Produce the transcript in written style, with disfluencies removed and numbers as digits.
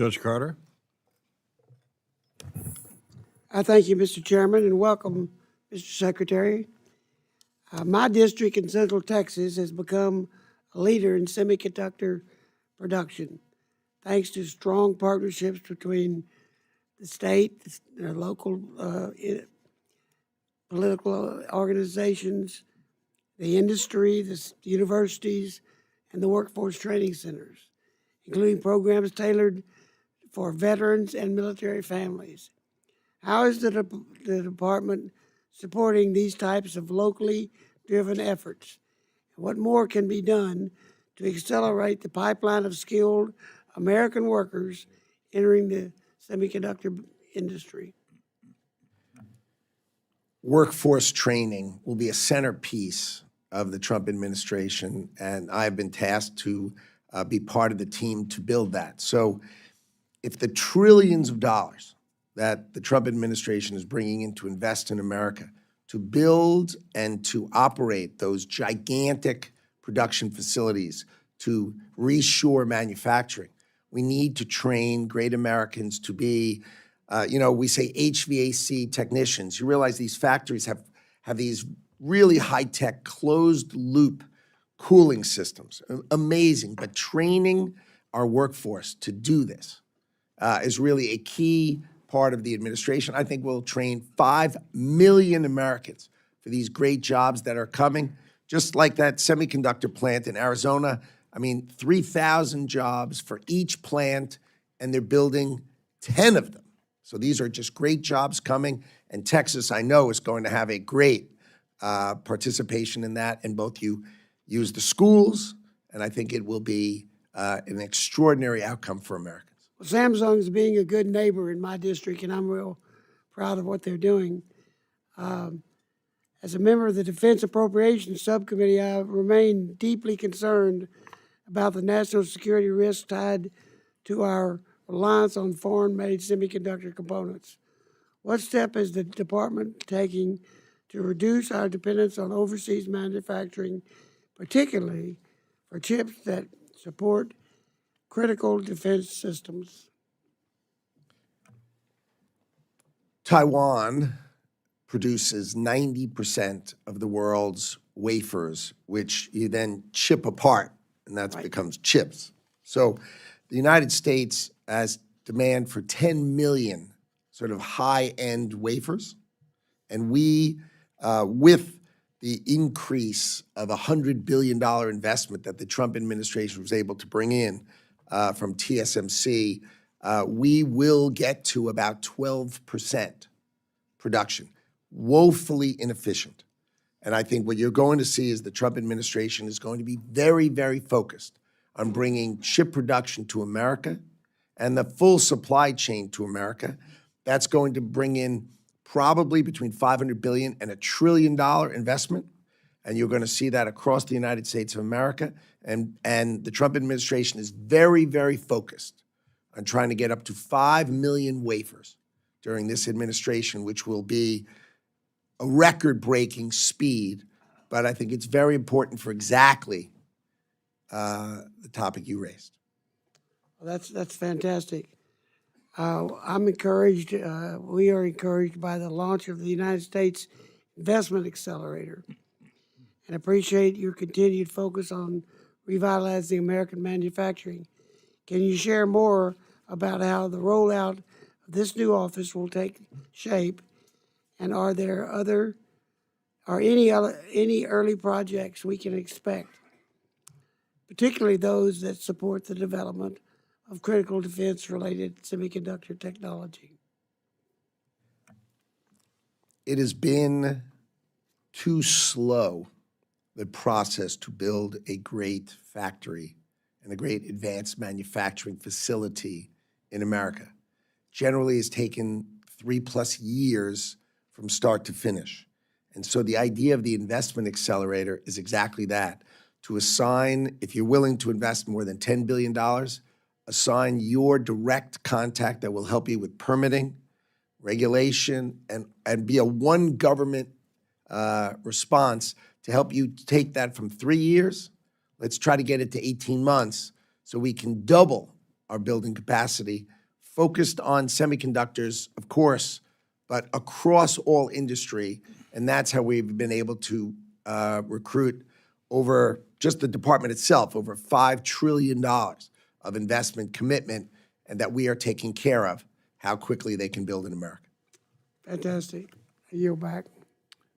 Judge Carter. I thank you, Mr. Chairman, and welcome, Mr. Secretary. My district in Central Texas has become a leader in semiconductor production, thanks to strong partnerships between the state, the local political organizations, the industry, the universities, and the workforce training centers, including programs tailored for veterans and military families. How is the department supporting these types of locally driven efforts? What more can be done to accelerate the pipeline of skilled American workers entering the semiconductor industry? Workforce training will be a centerpiece of the Trump administration, and I've been tasked to be part of the team to build that. So if the trillions of dollars that the Trump administration is bringing in to invest in America, to build and to operate those gigantic production facilities, to reshore manufacturing, we need to train great Americans to be, we say HVAC technicians. You realize these factories have these really high-tech closed-loop cooling systems. Amazing, but training our workforce to do this is really a key part of the administration. I think we'll train 5 million Americans for these great jobs that are coming, just like that semiconductor plant in Arizona. I mean, 3,000 jobs for each plant, and they're building 10 of them. So these are just great jobs coming, and Texas, I know, is going to have a great participation in that, and both you use the schools, and I think it will be an extraordinary outcome for Americans. Well, Samsung's being a good neighbor in my district, and I'm real proud of what they're doing. As a member of the Defense Appropriations Subcommittee, I remain deeply concerned about the national security risks tied to our reliance on foreign-made semiconductor components. What step is the department taking to reduce our dependence on overseas manufacturing, particularly for chips that support critical defense systems? Taiwan produces 90% of the world's wafers, which you then chip apart, and that becomes chips. So the United States has demand for 10 million sort of high-end wafers, and we, with the increase of $100 billion investment that the Trump administration was able to bring in from TSMC, we will get to about 12% production, woefully inefficient. And I think what you're going to see is the Trump administration is going to be very, very focused on bringing chip production to America and the full supply chain to America. That's going to bring in probably between $500 billion and $1 trillion investment. And you're going to see that across the United States of America. And the Trump administration is very, very focused on trying to get up to 5 million wafers during this administration, which will be a record-breaking speed. But I think it's very important for exactly the topic you raised. Well, that's fantastic. I'm encouraged, we are encouraged by the launch of the United States Investment Accelerator, and appreciate your continued focus on revitalizing American manufacturing. Can you share more about how the rollout of this new office will take shape, and are there any early projects we can expect, particularly those that support the development of critical defense-related semiconductor technology? It has been too slow, the process to build a great factory and a great advanced manufacturing facility in America. Generally, it's taken 3+ years from start to finish. And so the idea of the investment accelerator is exactly that, to assign, if you're willing to invest more than $10 billion, assign your direct contact that will help you with permitting, regulation, and be a one government response to help you take that from 3 years. Let's try to get it to 18 months so we can double are building capacity, focused on semiconductors, of course, but across all industry. And that's how we've been able to recruit over just the department itself, over $5 trillion of investment commitment, and that we are taking care of how quickly they can build in America. Fantastic. I yield back.